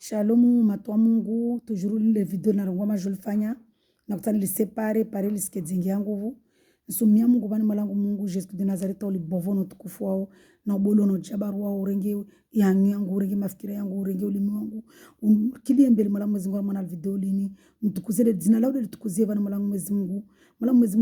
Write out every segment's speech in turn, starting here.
Shalom matwa Mungu, toujours les vidéos na rongwa majolifanya na kutani lisepare pare lisikezingi yangu nsumia Mungu bani malangu Mungu Yesu de Nazareth oli bovono tukufu wao na ubolo no jabaru wao urenge yangu urenge mafikira yangu urenge ulimi wangu kilie mbele malangu Mwenyezi Mungu mwana video lini mtukuzie jina lao litukuzie bani malangu Mwenyezi Mungu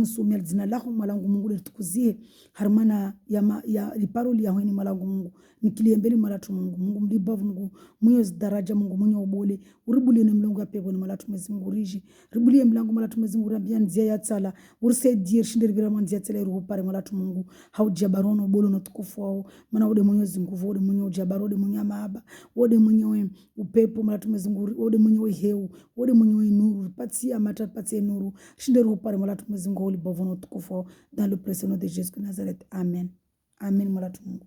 sumia jina lao malangu Mungu litukuzie harmana ya liparoli ya hweni malangu Mungu nikilie mbele malatu Mungu mlibavu Mungu mwenye daraja Mungu mwenye ubole uribulie ne mlango ya pepo ni malatu Mwenyezi Mungu riji ribulie mlango malatu Mwenyezi Mungu rambia nzia ya tsala ursaidie shindiri bila mwanzia tsala ruhu pare malatu Mungu haujabarono bolo na tukufu wao maana ode mwenye nguvu ode mwenye ujabaro ode mwenye maaba ode mwenye upepo malatu Mwenyezi Mungu ode mwenye heu ode mwenye nuru patia mata patia nuru shindiri ruhu pare malatu Mwenyezi Mungu ulibavu na tukufu wao dans le précieux de Jésus de Nazareth amen amen malatu Mungu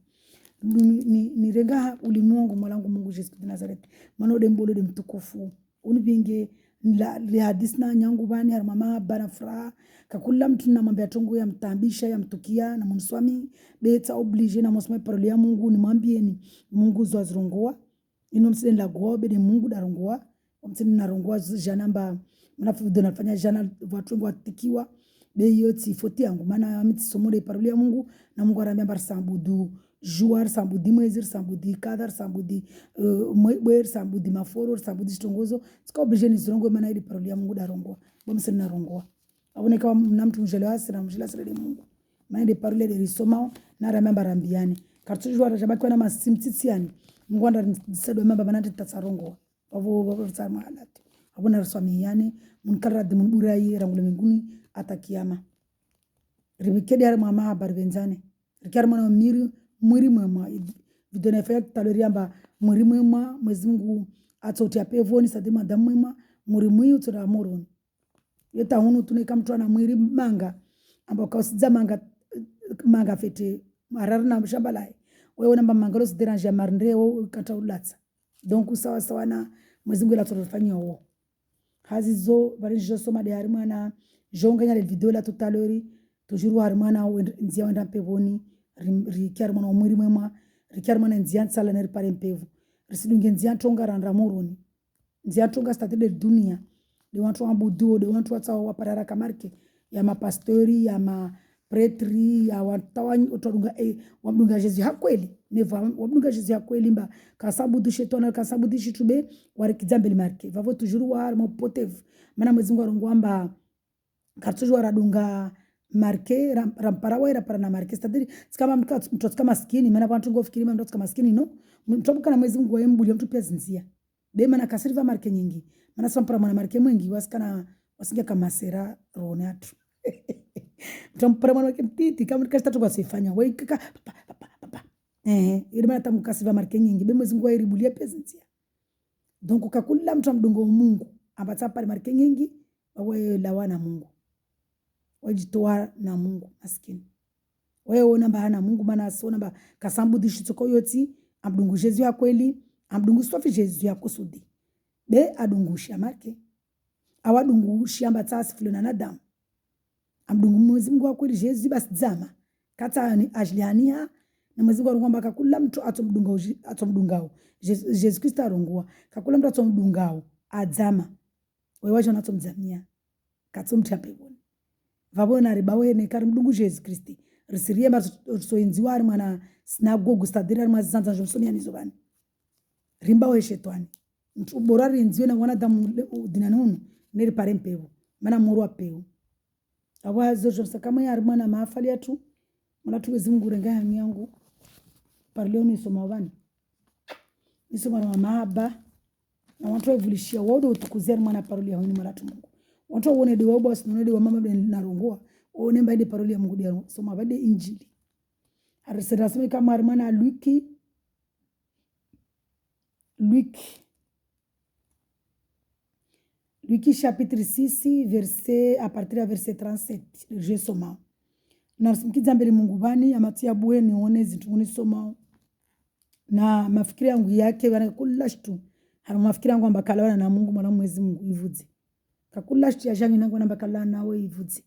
ni renga ulimwengu mwalangu Mungu Yesu de Nazareth manode mbolo de mtukufu unibinge la hadisi na nyangu bani ya mama bana furaha kakula mtu na mambo ya tongo ya mtambisha ya mtukia na mswami beta oblige na mswami parole ya Mungu ni mwambieni Mungu zwazirongoa ino msende la gobe de Mungu darongoa msende na rongoa janamba mnafudo nafanya jana watu watikiwa be yoti foti yangu maana miti somode parole ya Mungu na Mungu arambia bar sambudu jouar sambudi mwezir sambudi kadar sambudi mwer sambudi maforo sambudi stongozo sika oblige ni zirongo maana ili parole ya Mungu darongoa bomse na rongoa abone kama mnamtu mjelewa sira mjela sira de Mungu maana ile parole de risoma na remember rambiani kartu jouar jabaki na masimtitiani Mungu anda disedo member banati tatsarongoa bavo tsama alati abona risoma yani munkara de munburayi rangule minguni atakiyama ribikedi har mama habar benzane rikar mwana miri mwiri mwema video na faya taloriamba mwiri mwema Mwenyezi Mungu atsotia pevoni sadi madamu mwema mwiri mwi utsora moroni yeta hunu tuneka mtu ana mwiri manga amba kausidza manga fete marar na shabalai wewe namba mangalo sideranja marndre wewe kata ulatsa donc sawa sawa na Mwenyezi Mungu atorofanyia wao hazizo bari josoma de harmana jonganya le video la tutalori toujours harmana nzia wenda pevoni rikiar mwana mwiri mwema rikiar mwana nzia tsala na ripare mpevu risidunge nzia tonga randra moroni nzia tonga stade de dunia de watu ambudu de watu watsawa waparara kamarke ya mapastori ya mapretri ya watawanyi utodunga wamdunga Yesu hakweli neva wamdunga Yesu hakweli mba kasabudu shetona kasabudu shitube warikizambeli marke vavo toujours war mopotev maana Mwenyezi Mungu arongwamba kartujo waradunga marke ramparawa ira parana marke stadiri kama mtu kama maskini maana watu ngofikiri mtu kama maskini no mtu kana Mwenyezi Mungu waembuli mtu pia zinzia de maana kasiriva marke nyingi maana sampara mwana marke mwingi wasikana wasinga kama sera ronatu mtampara mwana wake mtiti kama kastatu kwa sifanya wewe kaka papa ile maana tamkasiva marke nyingi be Mwenyezi Mungu wairibulia pia zinzia donc ukakula mtu mdongo Mungu ambata pale marke nyingi wewe lawana Mungu wajitoa na Mungu maskini wewe namba hana Mungu maana asona ba kasambudi shitoko yoti abdungu Yesu ya kweli abdungu sofi Yesu ya kusudi be adungusha make awadungusha amba tasifilo na nadamu abdungu Mwenyezi Mungu wa kweli Yesu basi zama kata ni ajliania na Mwenyezi Mungu arongwa kakula mtu atomdungao Yesu Kristo arongwa kakula mtu atomdungao adzama wewe waje unatomzamia katomtapebona vabona ribawe ne karimdungu Yesu Kristo risirie masoenzi wari mwana sinagogu stadira mazanza jomsomia nizobani rimba we shetani mtu borari nziwe na wana damu dinanunu neri pare mpevu maana muru apeu awazo jomsa kama yari mwana maafali atu mwana tuwezi Mungu renga yangu parleo ni soma wani nisoma na mahaba na watu wavulishia wodo utukuzia mwana paroli ya honi mwana tu Mungu watu wone de wabo asino de mama na rongoa one mbaide paroli ya Mungu dia soma bade injili arisera sema kama hermana Luc chapitre 6 verset à partir de verset 37 je soma na simkizambele Mungu bani amatia bwe nione zituni soma na mafikiri yangu yake bana kulashtu harma mafikiri yangu ambakala na Mungu mwana Mwenyezi Mungu ivuze kakula shiti ya jangi nangu namba kala nawe ivuze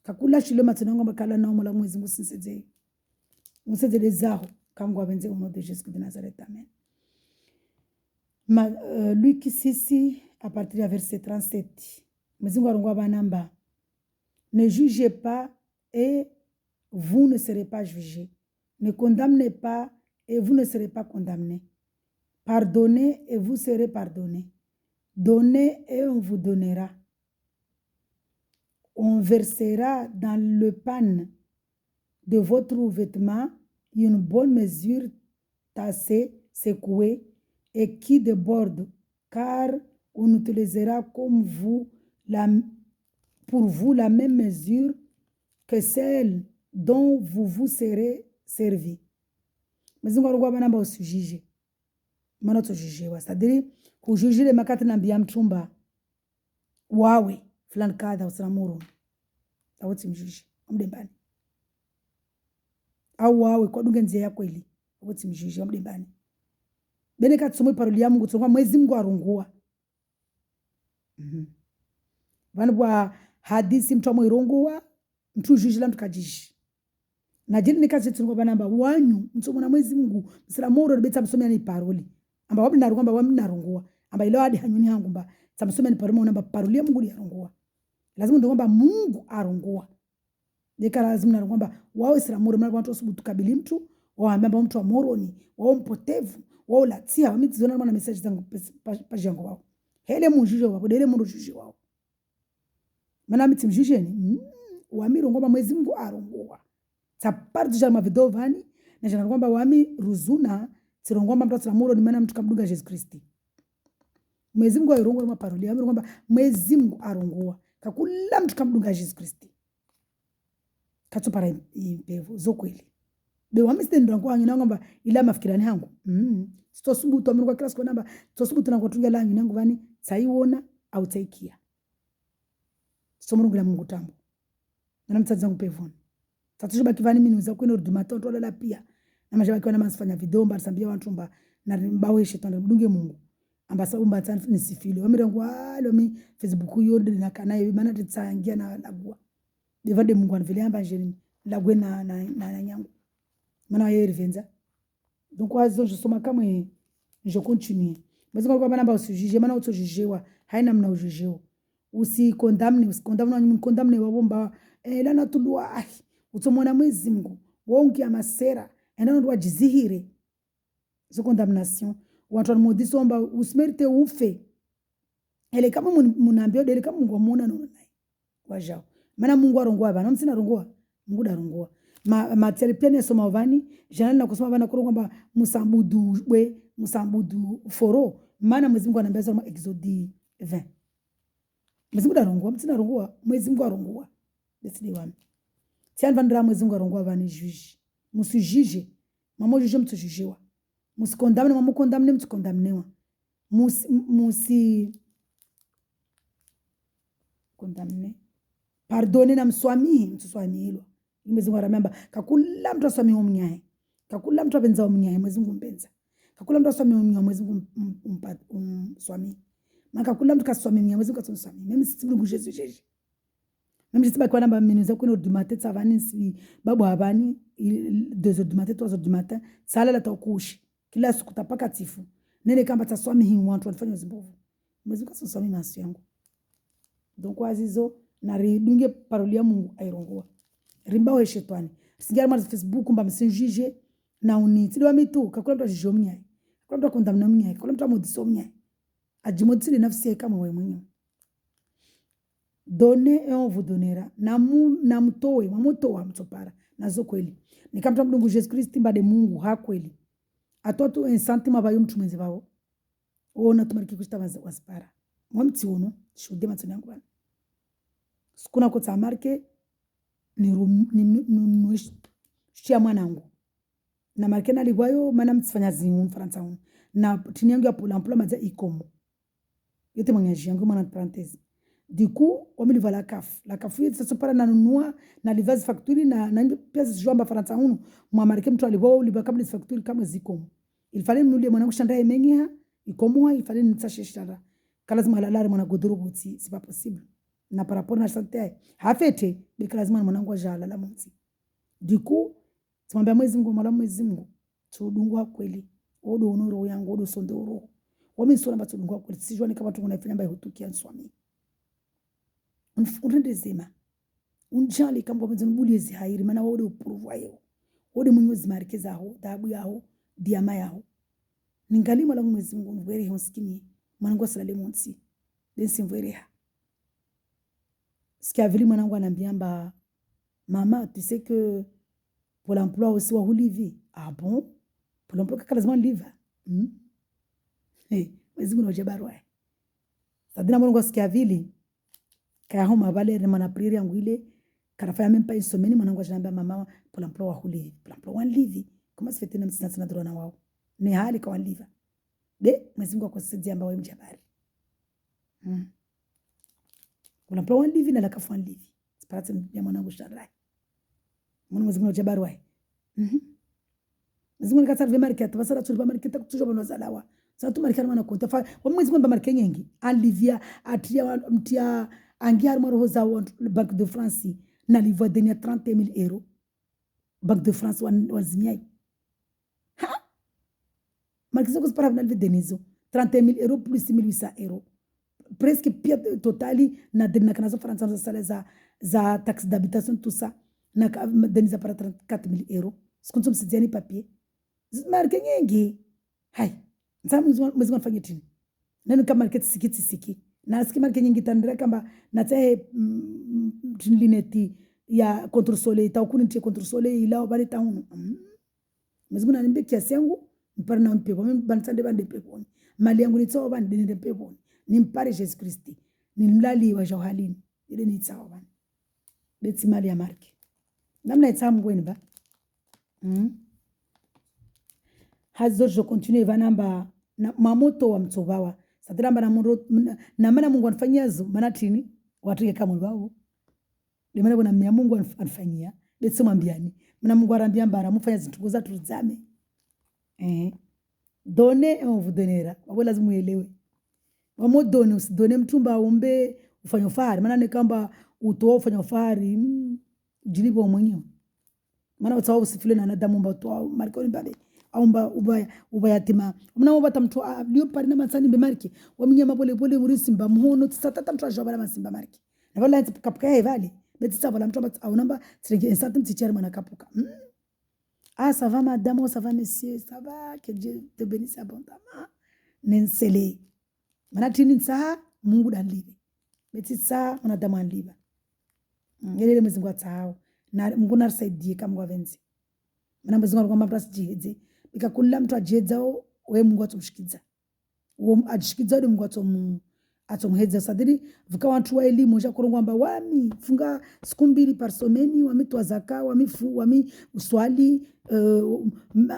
kakula shilo matino nangu bakala nawe mwana Mwenyezi Mungu sinseze zaho kangu abenze uno de Jésus de Nazareth amen Luc 6 à partir du verset 37. Mwezingu arongwa banamba. Ne jugez pas et vous ne serez pas jugés. Ne condamnez pas et vous ne serez pas condamnés. Pardonnez et vous serez pardonnés. Donnez et on vous donnera. On versera dans le pan de votre vêtement une bonne mesure tassée, secouée et qui déborde, car on utilisera comme vous pour vous la même mesure que celle dont vous vous serez servi. Mais on va pas se juger. Mana to juger wa c'est-à-dire ku jujile makati na mbia mchumba wawe fulani kadha usamuru awoti mjuji amdembani au wawe kwa dunge nzia ya kweli awoti mjuji amdembani bene katsomwe paroli ya Mungu tsongwa mwezi Mungu arungua vanu bwa hadisi mtu amwe irungua mtu jujila mtu kajishi na jini nikazi tsongwa banamba wanyu mtsomwa na mwezi Mungu msiramoro betsa msomya ni paroli amba wabi narungwa wabi narungua amba ilo hadi hanyuni hangu mba samsome ni parumo namba paruli ya Mungu li arungua lazima ndo kwamba Mungu arungua deka lazima na kwamba wao Israeli mwana watu wasubutu kabili mtu waambia mtu wa moroni wao mpotevu wao latia wamitiziona na message zangu pajango wao hele mujuje wao dele mundu juje wao maana mitimjuje ni waamiro ngoma mwezi Mungu arungua tapari ya mavideo vani na jana kwamba wami ruzuna tirongomba mtu tsamuro ni maana mtu kamdunga Jesus Kristi mwezi Mungu arungua maparoli amiro kwamba mwezi Mungu arungua kakula mtu kamdunga Jesus Kristi katupara impevu zokweli be wamiste ndo ngo hanyina ngomba ila mafikirani hangu sitosubutu amiro kwa kila siku namba sitosubutu na kutunga la hanyina nguvani saiwona au taikia somurungula Mungu tambo na mtsanza ngupevona tatujuba kivani mini uza kwino rudumata ndo la pia na majabaki wana masifanya video mba sambia watu mba na mbawe shetani mdunge Mungu ambasa umba tsani nisifili wamirengo alo mi Facebook yondo na kanaye maana tsangia na lagwa devade Mungu anvile amba jeni lagwe na nyangu maana yeye rivenza donc wazo je soma kama je continue mais kwa bana ba usijije maana utojijewa haina mna ujijeo usikondamne wabomba lana tulua utomona mwezi Mungu wongi ya masera enda ndo wajizihire zo condamnation watu wanamodiso omba usimerite ufe ele kama munambio dele kama Mungu amuona nona naye wajao maana Mungu arongwa bana msina rongwa Mungu darongwa ma terapia soma vani janali na kusoma bana kurongwa musambudu foro maana mwezi Mungu anambia soma Exode 20 mwezi Mungu darongwa msina rongwa mwezi Mungu arongwa desidi wami tian vandra mwezi Mungu arongwa bana juge musijije mamo juge mtujijewa musikondamne mamo kondamne mtukondamnewa kondamne pardonne na mswami mtuswami hilo mwezi Mungu aramamba kakula mtu aswami omnyaye kakula mtu abenza omnyaye mwezi Mungu mbenza kakula mtu aswami omnyaye mwezi Mungu swami maka kula mtu kaswami omnyaye mwezi Mungu kaswami mimi sisi Mungu Jesus mimi sisi bakwana namba minuza kwino du matin savani si babu habani 2h du matin 3h du matin sala la takushi kila siku tapaka tifu nene kamba taswami hii watu wanafanya zimbovu mwezi Mungu kaswami masu yangu donc wazizo na ridunge paroli ya Mungu airongua rimbawe shetani singara ma Facebook mba msinjije na uniti do mitu kakula mtu ajije omnyaye kakula mtu kondamna omnyaye kakula mtu amodiso omnyaye ajimodisile nafsi yake kama wewe mwenyewe donnez et on vous donnera na mtowe mamotoa mtopara nazo kweli nikamta mdungu Jesus Kristi mbade Mungu ha kweli atoto 1 centime abayo mtu mwenzi wao ona tumariki kushita wasipara mwamti uno shude matoni yangu bana sikuna kota marke ni shia mwanangu na marke na ligwayo mana mtifanya zingu Fransa uno na tini yangu ya pula maza ikomo yote mwanyaji yangu mwana parenthèse du coup wamiliva la kafu yetu sasa para nanunua na livazi factory na pia zijomba Fransa uno mwa marke mtu alivo liva kabla factory kama zikomo ilifale mnulie mwanangu shanda yemengia ikomo ilifale nitashe shanda kala zima lalari mwana godoro buti c'est pas possible na par rapport na santé hafete bika lazima mwanangu ajala la mti du coup tumwambia mwezi Mungu mala mwezi Mungu tudungwa kweli odo onoro yangu odo sondoro wami sona batu lungwa kwa sijua ni kama tunafanya mba hutukia nswami unrende zema unjali kama kwa mzungu buliezi hairi mana wode upuruvu ayo wode mwenyezi marikeza hao dhabu yao diama yao ningalima la mwezi Mungu mwere honskini mwanangu salale monsi densi mwere ha sikia vili mwanangu anambiamba maman tu sais que pour l'emploi aussi wa hulivi ah bon pour l'emploi kakalazima liva mwezi Mungu najabarwa sadina mwanangu sikia vili kaya homa vale mana priere yangu ile kanafanya même pas une semaine mwanangu anambia mama pour l'emploi wa hulivi pour l'emploi wa livi comment se fait-il msina sana drona wao ni hali kwa liva de mwezi Mungu akusaidia ambao wewe mjabari kuna plan livi na la kafwan livi sipata ya mwanangu sharai mwezi Mungu mjabari wai mwezi Mungu katar market basara tulba market tujo bano zalawa sasa tu market mwana konta fa mwezi Mungu market nyingi alivia atia mtia angiar maro za Banque de France na livre de 30,000 euros Banque de France wazimiai marquise que para venir denizo 30,000 euros plus 6.800 euros presque pia totali na canasa française sala za taxe d'habitation tout ça na deniza para 34,000 euros sikunzo msidiani papier marque nyingi hai nsamu mwezi fanya tini nani kama market siki na siki marque nyingi tandira kamba na tae lineti ya contre soleil ta kuniti contre soleil ila bali taunu mwezi ananiambia kiasi yangu mpare na mpepo mimi bansande bande pepo mali yangu ni tsawa bande ni pepo ni mpare Jesus Christ ni mlali wa Johalini ile ni tsawa bande beti mali ya marke namna itsamu ngweni ba hazo je continue vanamba na mamoto wa mtsobawa sadiramba na mundo na maana Mungu anafanyia zo maana tini watu kama wao ni maana kuna mnya Mungu anafanyia beti mwambiani maana Mungu arambia mbara mufanya zintu za tuzame donner et on vous donnera wao lazima uelewe wamo donne usidone mtumba umbe ufanye fahari maana ni kamba utoa ufanye fahari jilipo mwenyewe maana utawa usifile na nadamu mba utoa marikoni bale au mba ubaya tima mna mbata mtu lio pari na matsani be mariki waminyama pole pole murisi mba mhono tsatata mtu ajwa bala masimba mariki na bala kapka hevali beti savala mtu au namba tsirege ensatum tichari mwana kapuka ah, ça va madame, oh, ça va monsieur, ça va, que Dieu te bénisse abondamment. Nensele. Manatini nsaha, Mungu danlibe. Beti saa, manadamu anliba. Yelele mwezi Mungu atahao. Na Mungu narsaidiye kama Mungu avenzi. Mana mwezi Mungu kwamba mtu jihedze. Bika kula mtu ajihedzao, we Mungu atumshikiza. Ajishikiza ule Mungu atumhedza. Sadiri, vuka wantu wa elimu, kurungu amba wami, funga siku 2 par semaine, wami tuwazaka, wami uswali,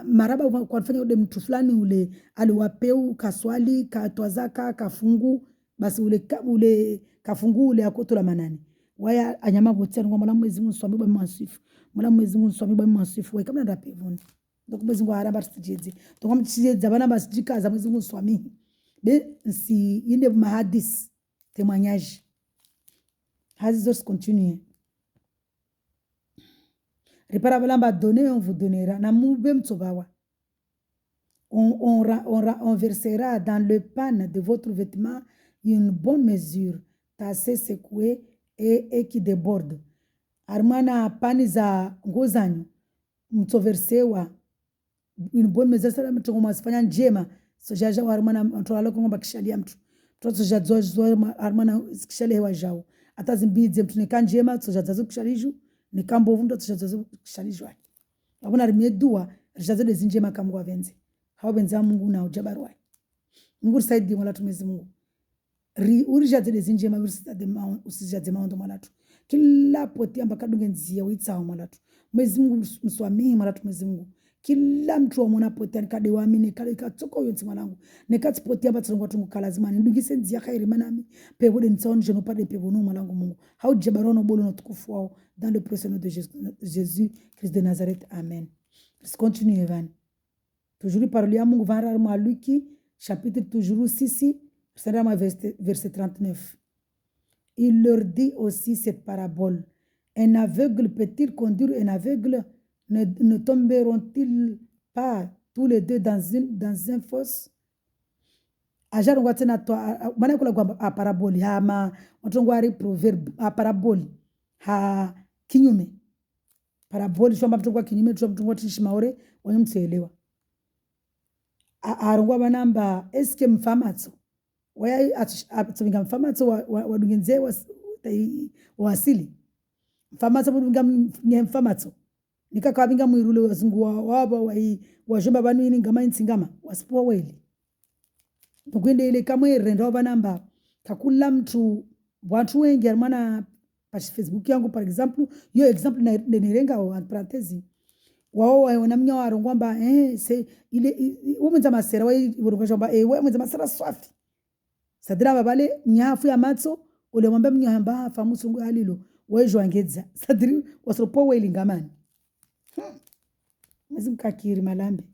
maraba kwa nifanya ule mtu fulani ule aliwapeu kaswali katwazaka kafungu basi ule kafungu ule akotola manani waya anyama botia ngo mwana mwezi Mungu swami bwa masifu mwana mwezi Mungu swami bwa masifu we kama ndape vuni donc mwezi Mungu araba sijezi donc mtijezi bana basijika za mwezi Mungu swami be si inde mahadis témoignage hazos continue. Réparablement donner, on vous donnera. On versera dans le pan de votre vêtement une bonne mesure, tassée, secouée et qui déborde. Armana pani za ngozanyo, mtoversewa une bonne mesure, ça mtu masifanya njema. So jaja wa armana mtolalo ngomba kishalia mtu. Mtoto jazo armana kishalia wa jao. Atazimbidze mtu nekanjema, so jazo kishaliju. Ni kambo vundo tushazo kishalijwa abona rimye dua rishazo lezinje makamu kwa venze hao benza Mungu na ujabarwa Mungu saidi mwala tumezi Mungu urishazo lezinje usijade maondo mwala tu kila poti amba kadunge nzia witsa mwala tu mwezi Mungu mswami mwala tumezi Mungu kila mtu amona poti anikade waamini kale katoko yonzi mwanangu nekati poti amba tsongo tungu kalazima ndungise nzia khairi manami pebode ntsaon je no pas de pebono mwanangu Mungu hao jabarwa no bolo no tukufu wao dans le précieux nom de Jésus Christ de Nazareth. Amen. Continue, Evan. Toujours par le Mungu va Luki, chapitre toujours 6, verset 39. Il leur dit aussi cette parabole. Un aveugle peut-il conduire un aveugle? Ne tomberont-ils pas tous les deux dans un fosse? ajarongwa tena maana kula kwa paraboli hama watongwa ari proverb paraboli ha kinyume paraboli shamba mtongwa kinyume tu mtongwa tishimaore wanyumtseelewa arongwa banamba eske mfamatso waya atsinga mfamatso wadungenze wasili mfamatso mudunga mfamatso nikakabinga mwirule wazungu wabo wajomba banwini ngama insingama wasipo weli tukwende ile kama irendo banamba kakula mtu watu wengi armana pa Facebook yangu par exemple yo example na nirenga en parenthèse wao wana mnya warongwa mba c'est ile umenza masera urongwa jomba wewe umenza masera swafi sadira babale nyafu ya matso ule mwamba mnyamba famusungu alilo wewe jwangedza sadiri wasropo weli ngamani kakiri malambe.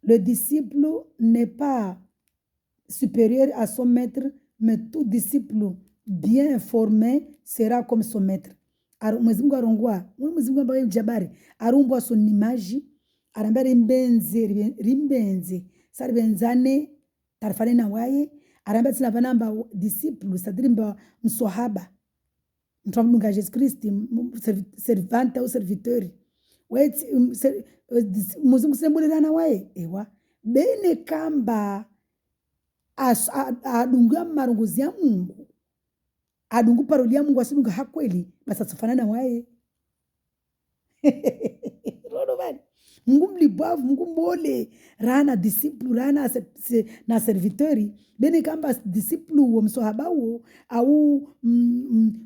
Le disciple n'est pas supérieur à son maître, mais tout disciple bien formé sera comme son maître. Mwezi Mungu arongwa, mwezi Mungu ambaye mjabari, arumbwa son image, aramba rimbenze, sari benzane, tarifane na waye, aramba tina vanamba disciple, sadiri mba msohaba, mtuamdunga Jesus Christ, servante ou serviteur. Wait, muzungu sembulirana wae ewa bene kamba adunga marunguzi ya Mungu adungu paroli ya Mungu asidunga hakweli basa tufanana wae rodo bani Mungu mlibavu Mungu mbole rana disciple rana na servitori bene kamba disciple wa msohaba uo au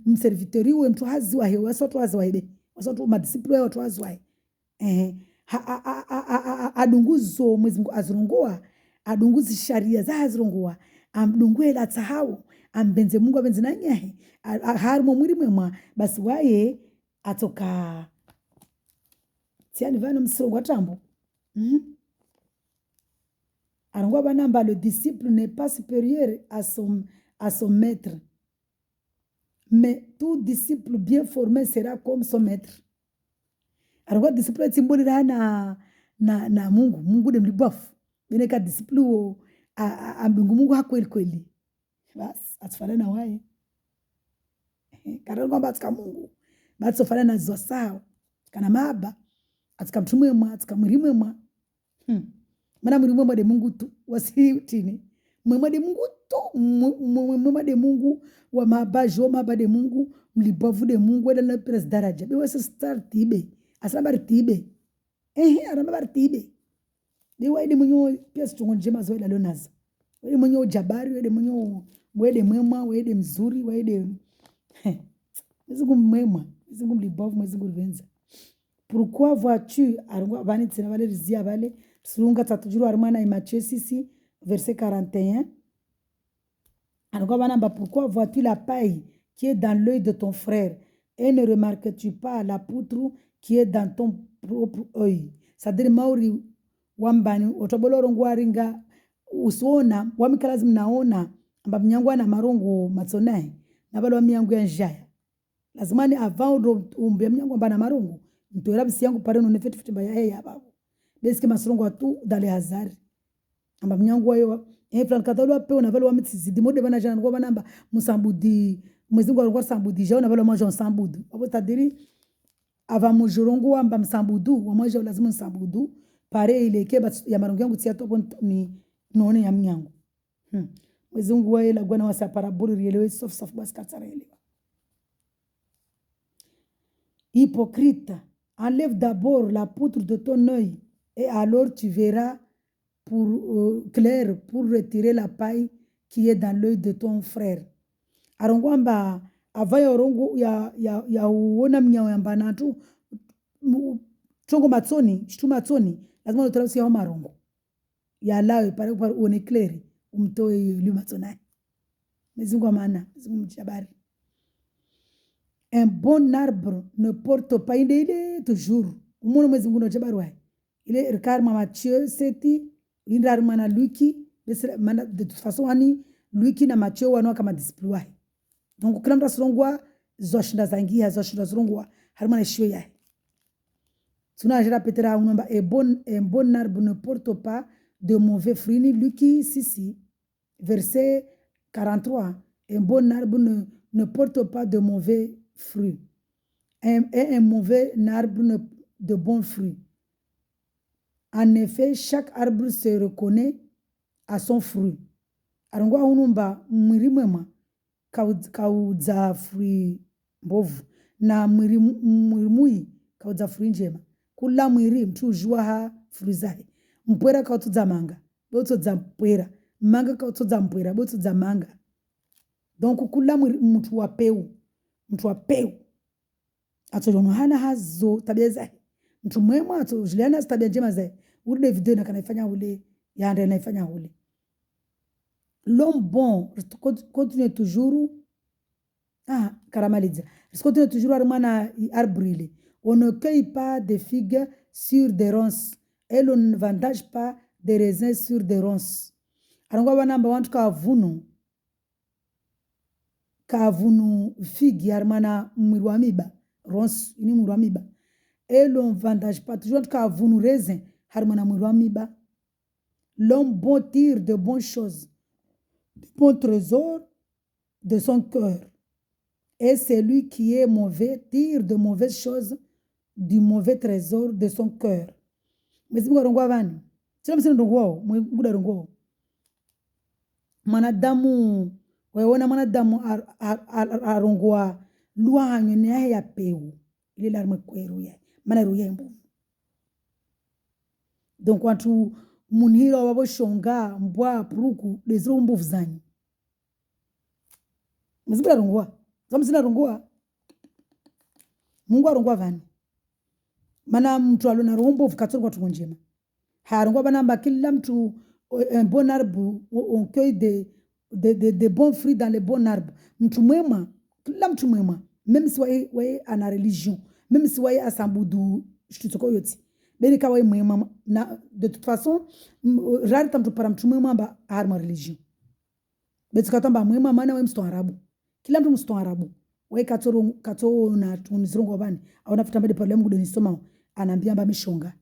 mservitori uo mtu hazi wae wasotu hazi wae wasotu madisciple watu hazi wae adunguzo mwezi Mungu azirungua adunguzi sharia za azirungua amdungue la tahau ambenze Mungu abenze na nyahe harimo mwiri mwema basi waye atoka tiani vano msongo atambo arungua banamba le disciple n'est pas supérieur à son maître mais tout disciple bien formé sera comme son maître. Arungwa discipline timbolira na Mungu de mlibafu beneka discipline amdungu Mungu hakweli kweli bas atufana na wae karangwa batka Mungu batsofana na zosao kana maba atika mtumwema atika mwirimwema mana mwirimwema de Mungu tu wasitini mwema de Mungu tu mwema de Mungu wa mabajo maba de Mungu mlibavu de Mungu wala na pres daraja be wasa start tibe asaba tibe aramba tibe de waide munyo pesa tungonjema zoela lonaza waide munyo jabari waide munyo waide mwema waide mzuri waide mzingu mwema mzingu mlibavu mzingu rivenza pourquoi vois-tu arungwa bani tsena vale rizia vale tsulunga tatujuru armana Matthieu 6 verset 41 arungwa banamba pourquoi vois-tu la paille qui est dans l'œil de ton frère et ne remarques-tu pas la poutre qui est dans ton propre œil. Sadiri mauri wambani otobolo ngwaringa usona wamikalazi mnaona amba mnyangwa na marongo matsonai na balo miyangu ya njaya lazimani avant umbe mnyangwa mbana marongo ntoera bisi yangu pare no nefeti fitimba ya heya babo beske masorongo tu dale hazari amba mnyangwa yo plan katalo pe na balo wamitizidi mode bana jana ngwa banamba musambudi mwezi ngwa sambudi jao na balo majon sambudu abo tadiri ava mujurongo wamba msambudu wamoja lazima msambudu pare ile keba ya marongo yangu tia topo ni none ya mnyango mwezi Mungu wae la gwana wasa paraboli rielewe sof basi katara elewa hypocrite enlève d'abord la poutre de ton œil et alors tu verras clair pour retirer la paille qui est dans l'œil de ton frère arongwamba avaya orongo ya uona mnyao yamba natu chongo matsoni chitu matsoni lazima utarausi ya marongo ya lawe pare uone clair umtoe yule matsona mezungu maana mezungu mjabari un bon arbre ne porte pas ile toujours umono mezungu no jabari wa ile rikar Matthieu 7 indar mana Luki de toute façon ani Luki na Matthieu wana kama display donc kila mtu asirongwa zoshinda zangia zoshinda zirongwa harima shio yae tunajira petera unomba un bon arbre ne porte pas de mauvais fruits. Lui qui, ici, verset 43, un bon arbre ne porte pas de mauvais fruits. Et un mauvais arbre de bons fruits. En effet, chaque arbre se reconnaît à son fruit. Arongwa unumba mwiri mwema kaudza fruit mbovu na mwiri mui kaudza fruit njema. Kula mwiri mtu ujua ha fruit zake. Mpwera kautudza manga, botudza mpwera. Manga kautudza mpwera, botudza manga. Donc kula mwiri mtu wa peu. Mtu wa peu. Atojono hana hazo tabia zake. Mtu mwema atojiliana tabia njema zake. Ule video na kanaifanya ule yande naifanya ule. L'homme bon continue toujours Karamaliza. Continue toujours à arbre. On ne cueille pas des figues sur des ronces et l'on ne vendage pas des raisins sur des ronces. Arangwa banamba wantu kavunu figue armana mwirwamiba ronce ini mwirwamiba et l'on ne vendage pas toujours kavunu raisin harmana mwirwamiba. L'homme bon tire de bonnes choses, de bons trésors de son cœur. Et celui qui est mauvais tire de mauvaises choses du mauvais trésor de son cœur. Mais si vous avez un manadamu weona manadamu arongwa lua hanyone ya peu ile larme kweru ya mana ruya mbu. Donc watu munhiro wabo shonga mbwa pruku desiro mbu vzanyi. Mzibira rongwa zamsina rongwa Mungu arongwa vani mana mtu alona rombo vikatorwa tukonjema harongwa banamba kila mtu un bon arbre on cueille de bons fruits dans les bons arbres. Mtu mwema kila mtu mwema même si wae ana religion même si wae asambudu shitoko yoti beni kawa mwema na de toute façon rare tamtu para mtu mwema ba harma religion betukatamba mwema maana we msto arabu kila mtu msto arabu wae katoro na tunizrongo bani au nafuta mbele pale Mungu deni soma anaambia mba mishonga.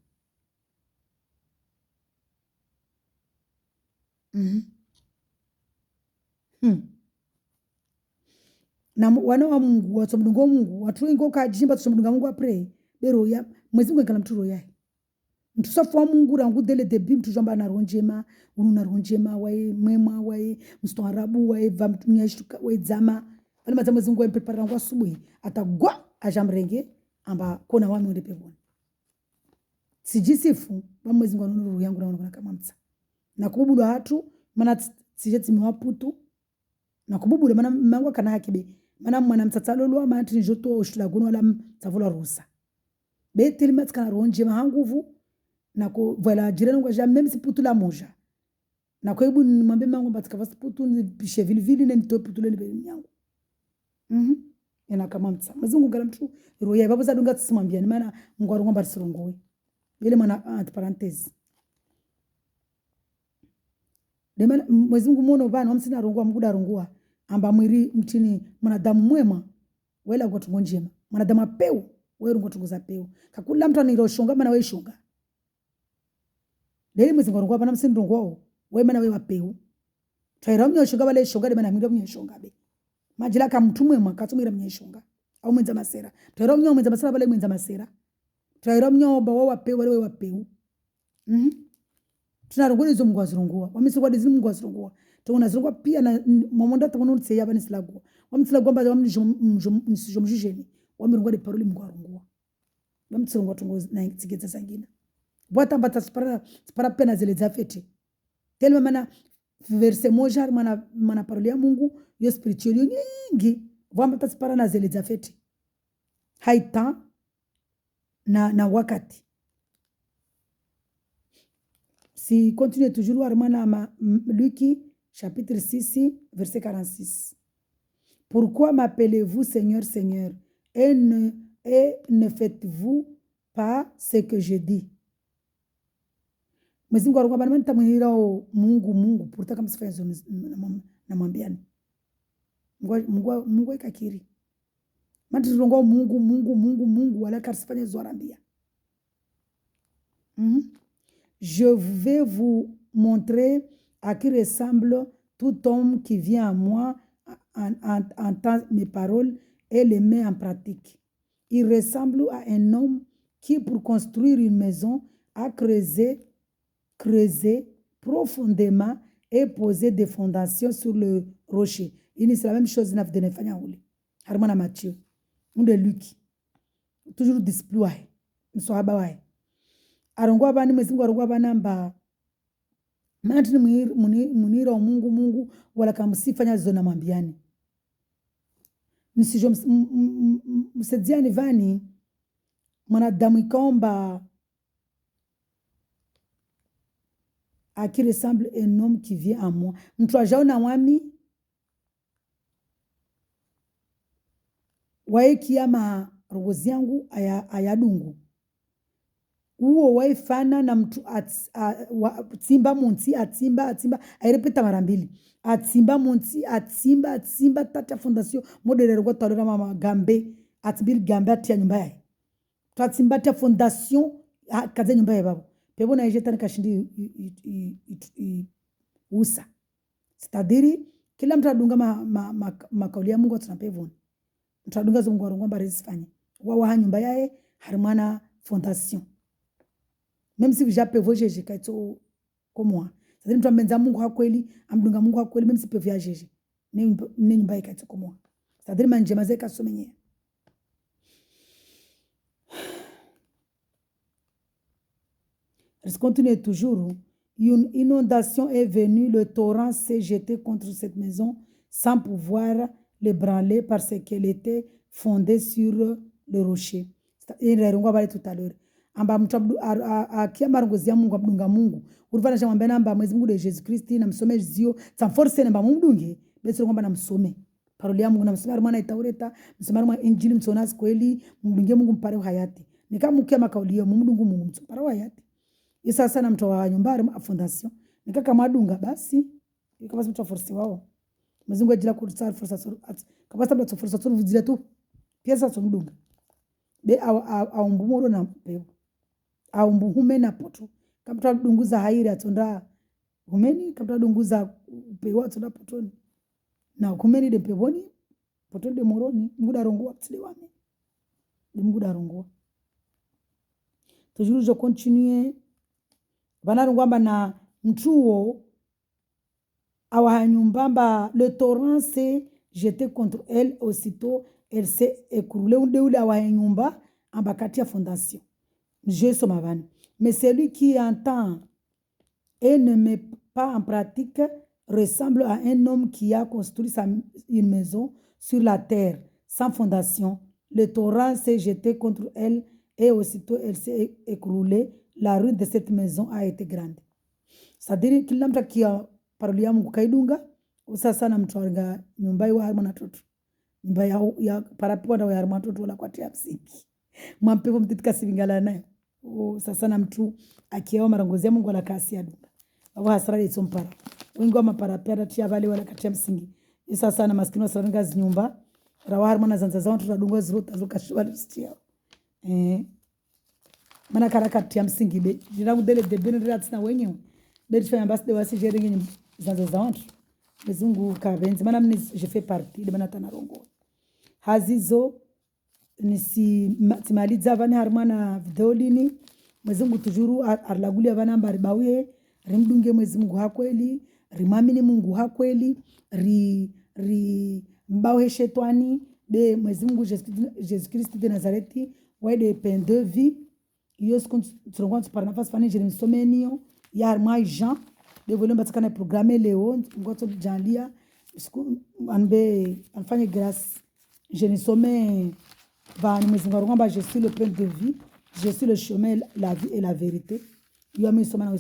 Na wana wa Mungu watomdungo Mungu watu wengi okajimba tusomdunga Mungu apre bero ya mwezi Mungu ngala mtu roya mtu safu wa Mungu rangu dele debi mtu jamba na ronjema ununa ronjema wae mwema wae msto arabu wae vamtunyashtuka wae zama wale maza mwezi Mungu prepare rangu asubuhi atagwa ajamrenge amba kona wami onde pebona sijisifu ba mwezi Mungu anuru yangu naona kama mtsa na kubudu hatu mana sijeti mwaputu na kububule mana mangwa kana hakibe mana mwana mtsatsalo lwa mana tinjoto oshula guno wala mtavula rusa beteli matskana ronje mahanguvu na ko voilà jirani ngwa ja même si putu la moja na ko ibu nimwambie mangu mbatika fast putu ni pishe vilivili ne nito putu le ni yangu ena kama mtsa mazungu ngala mtu roya babo za dunga tsimambia ni mana ngwa ngomba tsirongowe ile mana entre parenthèse demana mwezi Mungu mono bana wamsina rongwa mguda rongwa amba mwiri mtini mwanadamu mwema wela kwa tungo njema mwanadamu apeu wewe rungo tungo za peu kakula mtu aniroshonga mana wewe shonga deli mwezi ngorongwa bana msini rongwa wewe mana wewe apeu twaira mnyoshonga bale shonga de mana mwiro mnyoshonga be majila ka mtu mwema katumira mnyoshonga au mwenza masera twaira mwenza masera bale mwenza masera twaira mnyoba wewe apeu wale wewe apeu tunarongole zo Mungu azirongwa wamisokwa dizi Mungu azirongwa tona zirongwa pia na momonda takono tse yaba nisilagwa wamtsilagwa mba wamnijomjijeni wamirongwa de parole Mungu arongwa wamtsirongwa tongo na tsigeza sangina bwata mbata spara pena zile zafete telma mana verse moja mana parole ya Mungu yo spiritual nyingi wambata spara na zile zafete haita na wakati. Si continue toujours Armana Luc chapitre 6 verset 46. Pourquoi m'appelez-vous Seigneur, Seigneur et ne faites-vous pas ce que je dis? Mwezi Mungu arongwa bana mtamwira Mungu pourtant kama sifanya zo na mwambiani. Mungu ikakiri. Matirongwa Mungu wala karsifanya zo arambia. Je vais vous montrer à qui ressemble tout homme qui vient à moi, entend mes paroles et les met en pratique. Il ressemble à un homme qui, pour construire une maison, a creusé profondément et posé des fondations sur le rocher. C'est la même chose na videne fanya ule. Harmona Matthieu. Unde Luc. Toujours display. Msohaba wae. Arongwa bani mwezi Mungu arongwa bana mba. Maana munira Mungu wala kamsifanya zona mwambiani. Msijo msediani vani mwanadamu ikaomba à qui ressemble un homme qui vient à moi. Mtu ajaona wami wae kiama rogozi yangu ayadungu. Uo wae fana na mtu atimba munti atimba airepeta mara mbili. Atimba munti atimba tata fondation modele rego tolera mama gambe atibili gambe atia nyumba yae. Atimba tia fondation kaze nyumba yae babo. Pebo na ejetani kashindi usa. C'est-à-dire, kila mtu adunga makauli ya Mungu tunapevona. Mtu adunga zo Mungu arongomba resifanye. Wawa nyumba yae harimana fondation. Même si déjà pevo jeje kaito komwa. C'est-à-dire mtu ambenza Mungu hakweli, amdunga Mungu hakweli même si pevo ya jeje. Ne nyumba yae kaito komwa. C'est-à-dire manjema zeka somenye. Il continue toujours. Une inondation est venue, le torrent s'est jeté contre cette maison sans pouvoir l'ébranler parce qu'elle était fondée sur le rocher. Il y a tout à l'heure. Amba mtu akiamba rongozi ya Mungu abdunga Mungu. Urifana shamwambia namba Mwenyezi Mungu de Jésus Christ na msome zio tamforce namba mumdunge. Besi ngomba na msome. Paroli ya Mungu na msome armana itaureta, msome armana injili msona kweli, mdunge Mungu mpare hayati. Nikamkia makauli ya mumdungu Mungu mpare hayati. Isa sana mtu wa nyumbari fondation nikaka madunga basi ikabasa mtu force wao mzingo ajira kursa force kabasa mtu force tu vuzile tu pesa tu mdunga be au mbumoro na peo au mbuhume na poto kama mtu dunguza hairi atonda humeni kama mtu dunguza peo atonda potoni na humeni de peboni potoni de moroni muda rongo tsile wame de muda rongo toujours je continue banarungwamba na mtuo awanyumbamba le torrent s'est jeté contre elle aussitôt elle s'est écroulée ule awanyumba ambakati ya fondation je somavani mais celui qui entend et ne met pas en pratique ressemble à un homme qui a construit une maison sur la terre sans fondation. Le torrent s'est jeté contre elle et aussitôt elle s'est écroulée. La ruine de cette maison a été grande. C'est-à-dire kila mtu kia paroli ya Mungu kaidunga usasa na mtu anga nyumba ya harmona toto. Nyumba ya parapo na harmona toto wala kwa tia msingi. Mwampepo mtitika sivingala nayo. Sasa na mtu akiao marangozi ya Mungu wala kasi ya dunga. Wawa hasara ito mpara. Wengi wa maparapera tia vali wala katia msingi. Sasa na maskini wa saranga zinyumba. Rawa harmona zanza zao tutadunga ziruta zuka shwari stia. Mana karakati ya msingi be jiragu dele de benedict na wenyewe be fanya basi de wasi jeringi zanzo za watu mezungu kabenzi mana mimi je fais partie de manatana rongo hazizo nisi timaliza vani harmana vidolini mezungu tujuru arlaguli avana mbari bawe rimdunge Mwenyezi Mungu hakweli rimamini Mungu hakweli mbawe shetani de Mwenyezi Mungu Jésus Christ de Nazareti waide pen de vie yos tu para na fase fani jeri somenio ya mais Jean de volume batakana programme leo ngoto janlia anbe anfanye grâce je ne somme va ni mwezinga ngomba je suis le pain de vie je suis le chemin la vie et la vérité yo ame soma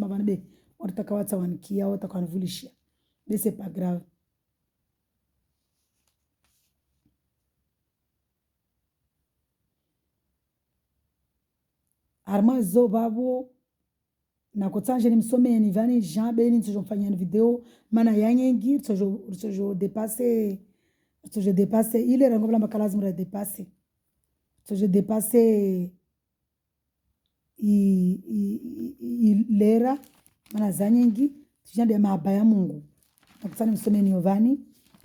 bana be ortaka watsa wankia watakanvulishia mais c'est pas grave. Arma zo babo na kotsanje ni msome ni vani Jean beni ntijo mfanya video mana yanyengi tsojo dépasser ile rango bla makalazimu ra dépasser tsojo dépasser i lera Mana za nyingi tujande maabaya Mungu nakutana msome ni Yovani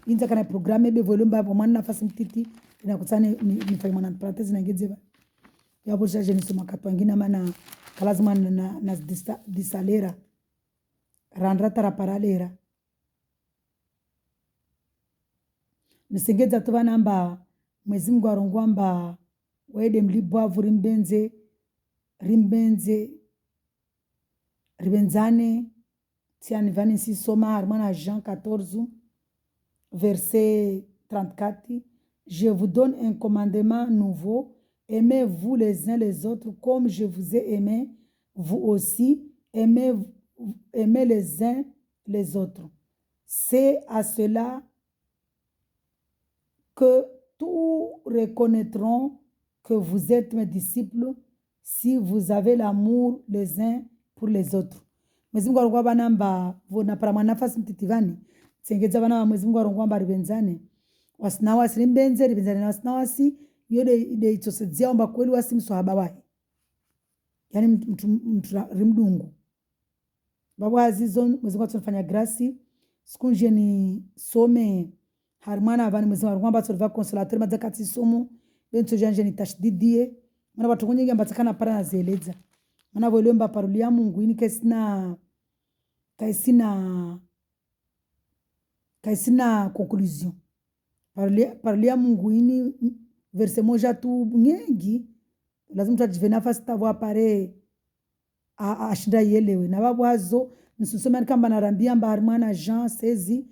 inza kana programme be volume hapo mwana nafasi mtiti nakutana ni fanya mwana parenthèse na ngezeba yabo jaje ni soma katwangina mana kalazima na disalera randra tara paralera nisengeza tuva namba Mwezi Mungu arongwamba waede mlibwavu ribenzane tiani vani si soma harmana Jean 14 verset 34 je vous donne un commandement nouveau, aimez-vous les uns les autres comme je vous ai aimé, vous aussi aimez les uns les autres. C'est à cela que tous reconnaîtront que vous êtes mes disciples si vous avez l'amour les uns pour les autres. Mwezi Mungu arongwa banamba vona para nafasi mtitivani tsengeza bana wa Mwezi Mungu arongwa mba ribenzane wasinawasi ribenzane na wasinawasi yode ide itosedzia omba kweli wasi mswahaba wae yani mtu rimdungu babu azizo Mwezi Mungu atunafanya grasi sikunje ni some harmana avani Mwezi Mungu arongwa mba tsolva consolateur madzakati somo bento janje ni tashdidie mana watu kunyengi ambatakana para na zeleza mana volemba paroli ya Mungu ini kaisina conclusion paroli ya Mungu ini verse moja tu nyengi lazima tujive nafasi tavo apare ashinda yelewe na babu hazo nisusoma kamba narambia mba harmana Jean 16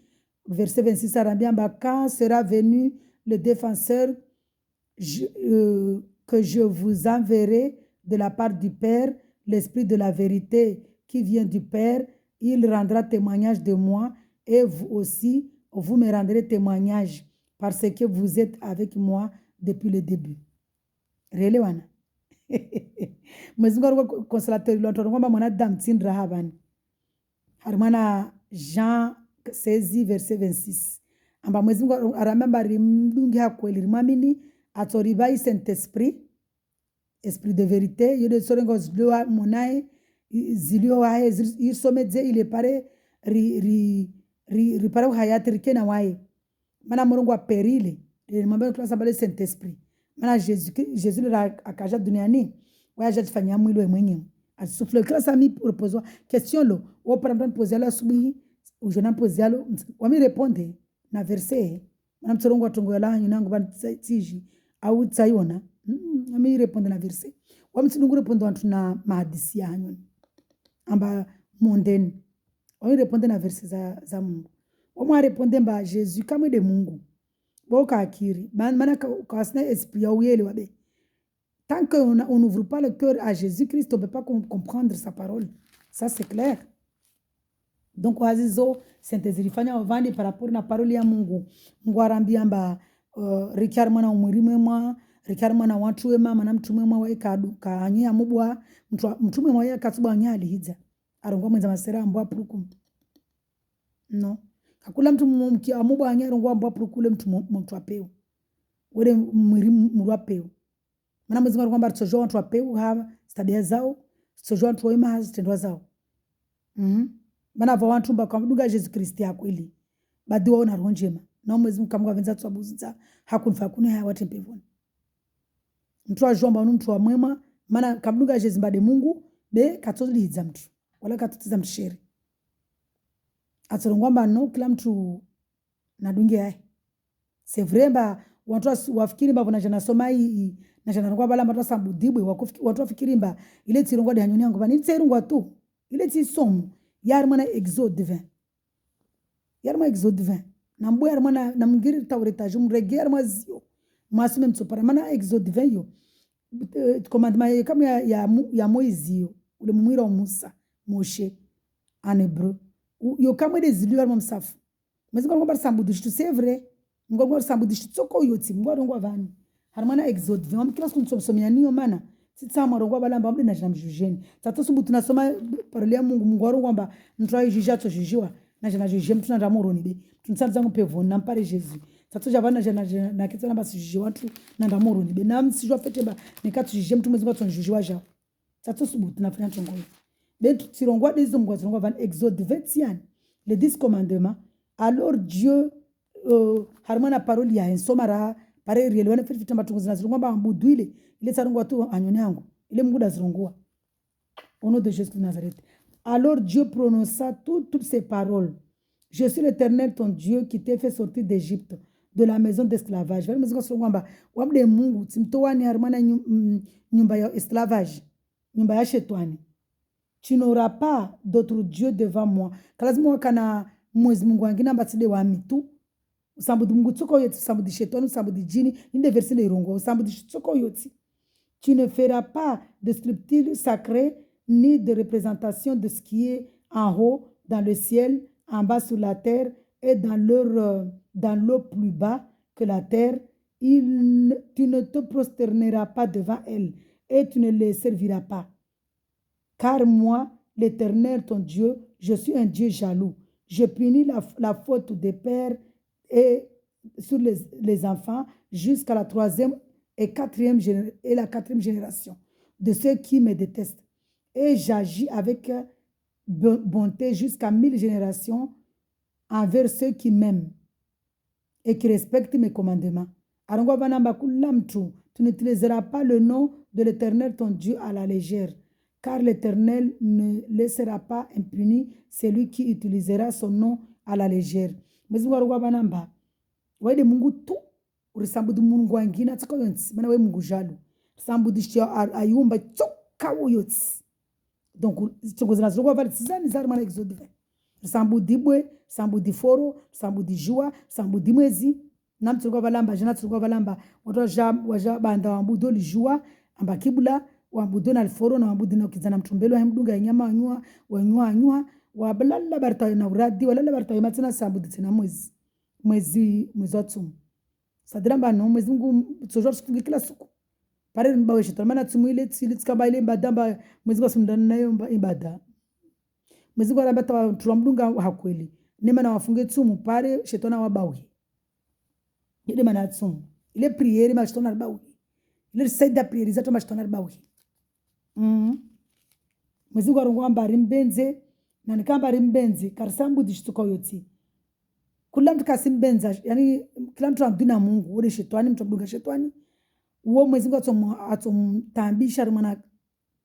verset 26 arambia mba quand sera venu le défenseur que je vous enverrai de la part du Père, l'Esprit de la vérité qui vient du Père, il rendra témoignage de moi et vous aussi, vous me rendrez témoignage parce que vous êtes avec moi depuis le début. Relewana. Mwezi Mungu consolateur lonto ngomba mwana damtsindra habani. Harmana Jean 16 verset 26. Amba Mwezi Mungu aramamba rimdungi hakweli rimamini atoribai Saint-Esprit, esprit de vérité, yode sorengo zilwa monae zilio wae isomedze ile pare ri pare hayati rikena wae mana Mungu wa perile mambo tunasabale Saint-Esprit mana Jesus akaja duniani waje tufanya mwili we mwenyewe asufle klasa mi proposwa question lo o para poser la subihi o jona poser lo wami répondre na verset mana mtorongo atongo la nyinango bantiji au tsaiona ami répondre na verset wami tsunungu répondre wantu na mahadisi yanyu amba mondeni wami répondre na verset za Mungu wami répondre mba Jesus kama de Mungu boka akiri mana kasna esprit au yele wabe tant qu'on n'ouvre pas le cœur à Jésus-Christ on peut pas comprendre sa parole ça c'est clair donc wazizo sentezilifanya ovandi par rapport na parole ya Mungu Mungu arambia mba rikyari mwana umwiri mwema rikyari mwana watu wema mana mtu mwema wa ikadu kanya mubwa mtu mwema ya katubwa nyali hiza arongwa mwenza masera mbwa puruku no kakula mtu mki amubwa anya arongwa mbwa puruku le mtu apeo wore mwiri murwa peo mana Mwezi Mungu arongwa mba watu apeo ha tabia zao sojo watu wema hazitendwa zao mana va watu mba kamduga Yesu Kristo akweli badi waona ronjema na Mwezi Mungu kamwa venza tsabuza hakunfa kune haya watempevoni mtu ajomba mtu wa mwema mana kamduga Yesu mbade Mungu be katoliza mtu wala katotiza msheri atorongwamba no kila mtu nadunge yake c'est vrai ba watu wafikiri mba jana soma hii na jana ngwa bala mbatwa sambudibwe watu wafikiri mba ile tirongwa de hanyoni yangu bani tsirungwa tu ile tisomo yarmana exode 20 yarma exode 20 na mbo yarmana na mungiri taureta jumrege yarma zio masume mtsopara mana exode 20 yo commandement kama ya Moizi ule mumwira wa Musa Moshe en hébreu yo kama de zilio yarma msafu Mwezi Mungu ngomba sambudu shitu c'est vrai ngomba sambudu shitu tsoko yoti ngwa vani harmana exode 20 mkila siku nsomsomia niyo mana tsama rongwa balamba mbe na jamjujeni tato subu tunasoma parole ya Mungu arongwa mtu ayijija to jijiwa na jana jije mtu na moroni be tunsanza ngopevoni na mpare Jesus tato javana jana na kitana basi jije watu na ndamoroni be na msijwa fete ba nikatu jije mtu Mwezi Mungu tonjijiwa ja tato subu tunafanya tongo Exode 21, les 10 commandements. Alors Dieu, harmana parole ya ensomara, pare rielwane fitfita matunguzina zirungwa ambudu ile sarungwa tu anyone yangu, ile mungu da zirungwa. Au nom de Jésus de Nazareth. Alors Dieu prononça toutes ces paroles. Je suis l'Éternel, ton Dieu, qui t'ai fait sortir d'Égypte, de la maison d'esclavage. Mungu timtoani harmana nyumba ya esclavage, nyumba ya shetani. Tu n'auras pas d'autre Dieu devant moi. Kalazima wakana mwezi Mungu wangine ambatide wa mitu. Usambudi Mungu tsoko yoti, usambudi shetani, usambudi jini. Inde versi le irongo, usambudi tsoko yoti. Tu ne feras pas de sculpture sacrée ni de représentation de ce qui est en haut, dans le ciel, en bas sur la terre et dans l'eau plus bas que la terre. Tu ne te prosterneras pas devant elles et tu ne les serviras pas. Car moi, l'Éternel, ton Dieu, je suis un Dieu jaloux. Je punis la faute des pères et sur les enfants jusqu'à la 3e et la 4e génération de ceux qui me détestent. Et j'agis avec bonté jusqu'à 1000 générations envers ceux qui m'aiment et qui respectent mes commandements. Tu n'utiliseras pas le nom de l'Éternel, ton Dieu, à la légère, car l'Éternel ne laissera pas impuni celui qui utilisera son nom à la légère. Waide Mungu tu urisambudu Mungu wangina tsaka yonsi mana we Mungu jalo sambudishia ayumba tsoka uyotsi. Donc tsongozana ziroko vali tsizani zari mana Exode 20. Sambudibwe, sambudiforo, sambudijua, sambudimwezi nam tsiroko valamba jana tsiroko valamba waja banda wambudo lijua amba kibula wambudo na alforo na wambudo na kizana mtumbelo hemdunga nyama wanyua wabalala barta na uradi walala barta matsina sambuditina mwezi watsumu sadiramba no mwezi Mungu tsojor sifungi kila siku pare mbawe shetani maana tsumu ile tsikaba ile mbadamba mwezi wasundana nayo ibada mwezi kwa rabata turamdunga hakweli nema na wafunge tsumu pare shetani wabawi ile maana tsumu ile priere ma shetani wabawi ile saida priere zato ma shetani wabawi mwezi kwa rongo ambari mbenze na nikamba rimbenze karisambu dishtuka yoti kula mtu kasimbenza yani kila mtu anduna Mungu ule shetani mtu abunga shetani uo mwezi ngo atomtambisha rumana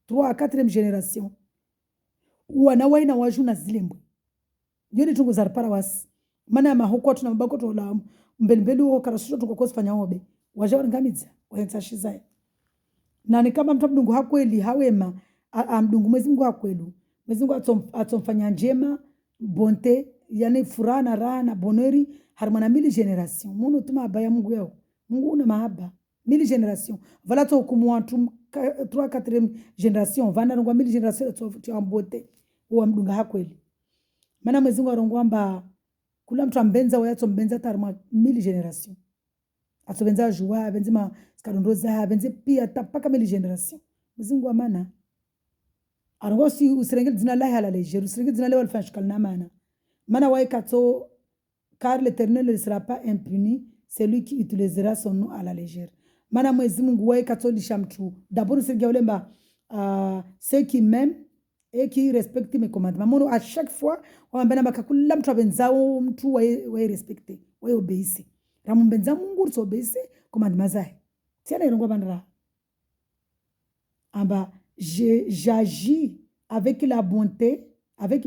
3 4e génération wana waina wajuna zilembwe yoni tungu zarpara wasi mana mahoko tuna mbako to la mbelembele uo karashuto tukokosifanya obe wajawari ngamiza waensashizaye na ni kama mtu abungu hakweli hawema amdungu mwezi Mungu hakwelu mwezi Mungu atomfanya njema bonte yani furaha na raha na bonheri harmana 1000 génération muno tuma abaya Mungu yao Mungu una mahaba 1000 génération voilà to kumwa 3 4e génération vana ngwa 1000 génération tu ambote uwa mdunga hakweli maana mwezi Mungu arongwamba kula mtu ambenza wayato mbenza tarma 1000 génération atobenza jua benzima skadondoza benze pia tapaka 1000 génération mwezi Mungu amana arongwa si usirengel dina la hala lejer usirengel dina la alfanshkal na mana waikato car l'Éternel ne sera pas impuni celui qui utilisera son nom à la légère. Mana mwezi Mungu waikato lishamtu d'abord usirengel ulemba ceux qui m'aiment et qui respectent mes commandements. Mono à chaque fois on mbena bakakula mtu abenzao mtu wa respecter wa obéir. Ramu benza Mungu so obéir commandements zae. Tiana irongwa bandra. Amba j'agis avec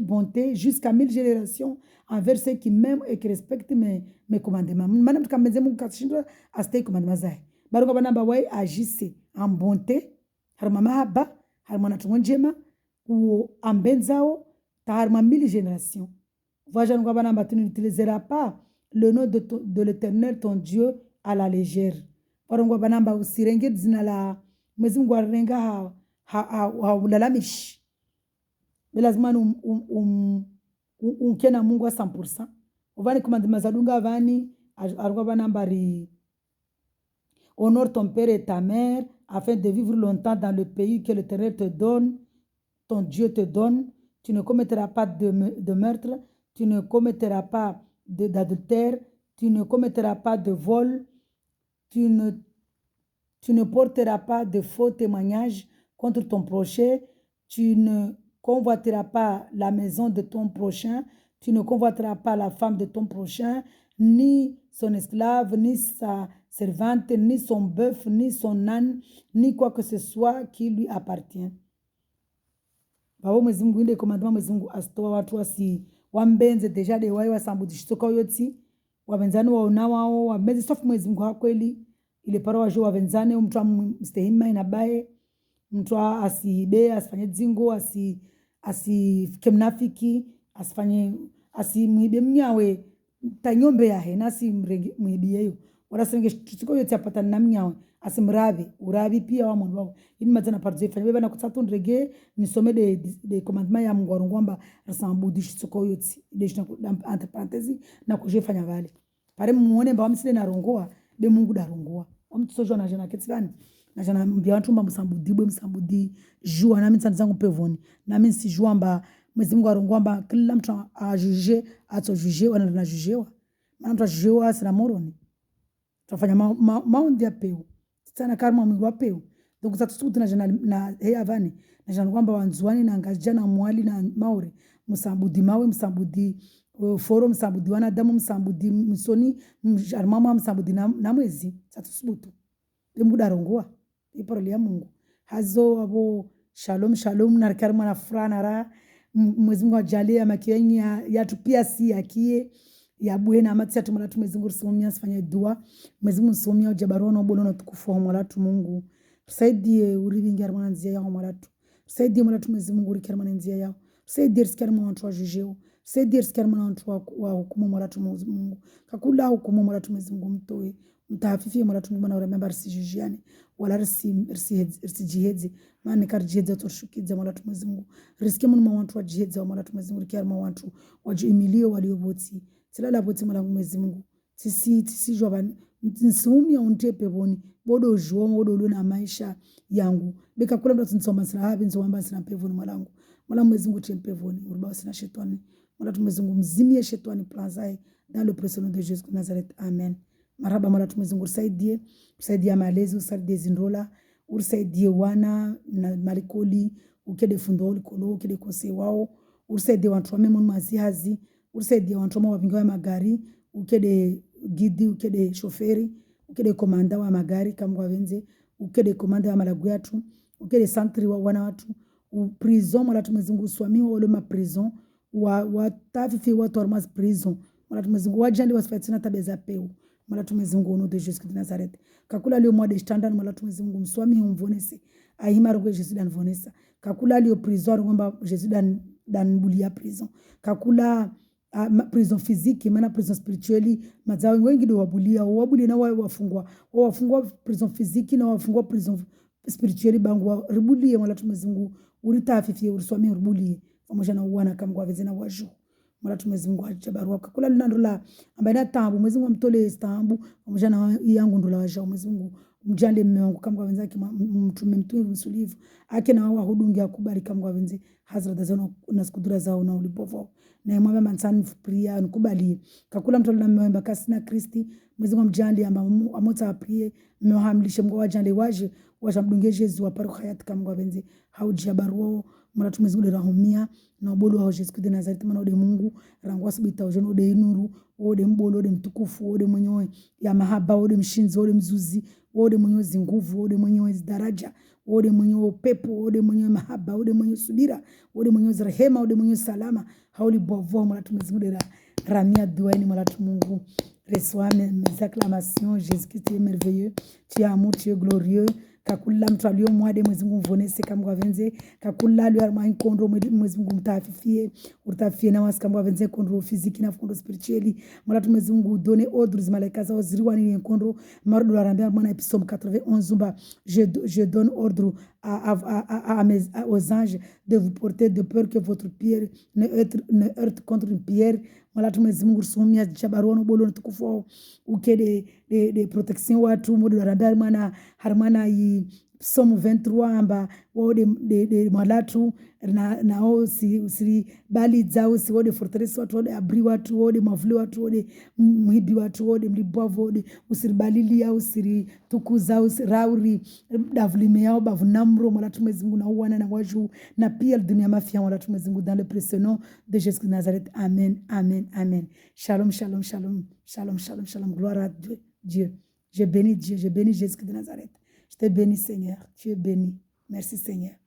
bonté jusqu'à 1000 générations envers ceux qui m'aiment et qui respectent mes commandements. Madame Kambenze Mungu kashindo aste commandements zae. Baruka banamba wai agisse en bonté, harmama haba, harmana tungonjema ou ambenzao ta harma 1000 générations. Voyons quoi banamba tu n'utiliseras pas le nom de l'Éternel ton Dieu à la légère. Baruka banamba usirenge zina la mwezi Mungu arenga ha ulalamishi. Lazima unkena Mungu 100%. Ovani commandement zadunga vani arwa banambari honore ton père et ta mère afin de vivre longtemps dans le pays que l'Éternel te donne, ton Dieu te donne. Tu ne commettras pas de meurtre, tu ne commettras pas d'adultère, tu ne commettras pas de vol, tu ne porteras pas de faux témoignages contre ton prochain, tu ne convoiteras pas la maison de ton prochain, tu ne convoiteras pas la femme de ton prochain, ni son esclave, ni sa servante, ni son bœuf, ni son âne, ni quoi que ce soit qui lui appartient. Babo Mwenyezi Mungu inde commandement Mwenyezi Mungu asitoa watu wambenze deja de wai wasambudishitoka yoti wavenzani waona wao wambenze sofu Mwenyezi Mungu hakweli ile para wajo wavenzane mtu amstehima inabaye mtu asibe asifanye dzingo asifike mnafiki asifanye asimwibe mnyawe tanyombe yahe nasi mwibieyo wala senge tuko yote apata na mnyawe asimrabi urabi pia wa mungu wao ini mazana parzo ifanye beba na kutsatu ndrege nisome de commandement ya Mungu ngomba rasambudishi tuko yote de entre parenthèses na kujefanya vale pare muone mba wamsile na rongoa be Mungu darongoa omtsojo na jana ketsani na jana mbia watu mba msambudi jua na mimi zangu pevoni na mimi si jua mba Mwenyezi Mungu arongoa mba kila mtu ajuge atojuge wana na jugewa maana mtu ajugewa sina moroni tufanya maundi ya peu sana karma Mungu wa peu donc ça tout na jana na heya vani na jana kwamba wanzuani na ngajana mwali na maure msambudi mawe msambudi foro msambudi wanadamu msambudi msoni mama msambudi na mwezi satusubutu muda rongoa iporo ya Mungu hazo abo shalom na karma na furana ra Mwenyezi Mungu ajalie makieni ya tupia si akie ya buena amatia tumala Mwenyezi Mungu rusomia sifanye dua Mwenyezi Mungu rusomia ujabarona ubono tukufu wa mwalatu Mungu tusaidie urivingi armana nzia yao mwalatu tusaidie mwalatu Mwenyezi Mungu urikirmana nzia yao tusaidie risikirmana wantu wa jujeo tusaidie risikirmana wantu wa hukumu mwalatu Mungu kakula hukumu mwalatu Mwenyezi Mungu mtoe mtahafifi mwalatu Mungu na urememba risijujiane wala risijihedze maana karjihedze toshukidze mwalatu Mwenyezi Mungu risike munu wantu wa jihedze wa mwalatu Mwenyezi Mungu rikirma wantu wajiimilio walioboti tilala boti mwalatu Mwenyezi Mungu tisi jwa nsumia untepe boni bodo jwa bodo na maisha yangu beka kula ndo nsoma sina habi nzomba sina pevoni mwalangu mwala Mwenyezi Mungu tempevoni urba sina shetani mwalatu Mwenyezi Mungu mzimie shetani plazae dans le prénom de Jésus de Nazareth amen. Marhaba mwalatu Mwenyezi Mungu usaidie malezi usaidie zindola usaidie wana na malikoli ukede fundo ulikolo ukede kose wao usaidie watu wame munu mazihazi usaidie watu wama wabingi wa magari ukede gidi ukede shoferi ukede komanda wa magari kama wenze ukede komanda wa malaguyatu ukede santri wa wana watu prison mwalatu Mwenyezi Mungu swami wa ma prison wa tafifi watu wa prison mwalatu Mwenyezi Mungu wajandi wasifatina tabeza peu mwalatu Mwenyezi Mungu ono de Jésus de Nazareth kakula lio mwa de standard mwalatu Mwenyezi Mungu mswami humvonese ahima rogo Jésus dan vonesa kakula lio prison ngomba Jésus dan bulia prison kakula prison physique maana prison spirituelle mazao wengi ndio wabulia na wafungwa prison physique na wafungwa prison spirituelle bangu ribulie mwalatu Mwenyezi Mungu uritafifie uriswami ribulie pamoja na uwana kama kwa vezena waju mwalatu Mwenyezi Mungu ajabarua kakula linandola ambaye na tambu Mwenyezi Mungu amtole stambu pamoja na yangu ndola waja Mwenyezi Mungu mjande mume wangu kama kwa wenzake mtume msulivu ake na wao hudungi akubali kama kwa wenzi hazra zao na skudura zao na ulipovo na mwamba mansani pria nkubali kakula mtu na mwamba kasina Kristi Mwenyezi Mungu mjande amba amota aprie mmehamlishe mgo wajande waje wajamdunge Yesu wa paru hayat kama kwa wenzi haujabarua mwalatu Mwenyezi Mungu rahumia na ubolo wa Yesu de Nazareth mana ode Mungu rangwa sibita ujeno ode inuru ode mbolo ode mtukufu ode mwenyewe ya mahaba ode mshinzi ode mzuzi ode mwenyewe zinguvu ode mwenyewe daraja ode mwenyewe pepo ode mwenyewe mahaba ode mwenyewe subira ode mwenyewe rehema ode mwenyewe salama hauli bovo mwalatu Mwenyezi Mungu ramia dua ni mwalatu Mungu reçois mes acclamations Jésus Christ est merveilleux tu es amour tu es glorieux kakula mtu alio mwade Mwenyezi Mungu mvonese kama kwa venze kakula alio arma inkondo Mwenyezi Mungu mtafifie urtafie na wasika kwa venze kondo fiziki na kondo spiritueli mwala Mwenyezi Mungu donne ordres malaika za ziriwa ni kondo marudo arambia mwana episode 91 zumba je donne ordre aux anges de vous porter de peur que votre pierre ne heurte contre une pierre mwala Mwenyezi Mungu rusumia jabarono bolo tukufu ukede de protection watu modo arambia mwana harmana Psalm 23 amba wode de malatu na usiri bali zao si wode fortress watu wode abri watu wode mavuli watu wode mhibi watu wode mlibovu wode usiri balilia usiri tukuza usiri rauri davlime yao bavu namro malatu Mwenyezi Mungu na uwana na waju na pia dunia mafia malatu Mwenyezi Mungu dans le précieux nom de Jésus de Nazareth. Amen, amen, amen. Shalom, shalom, shalom, shalom, shalom, shalom. Gloire à Dieu. Je bénis Dieu, je bénis Jésus de Nazareth. Je te bénis, Seigneur. Tu es béni. Merci, Seigneur.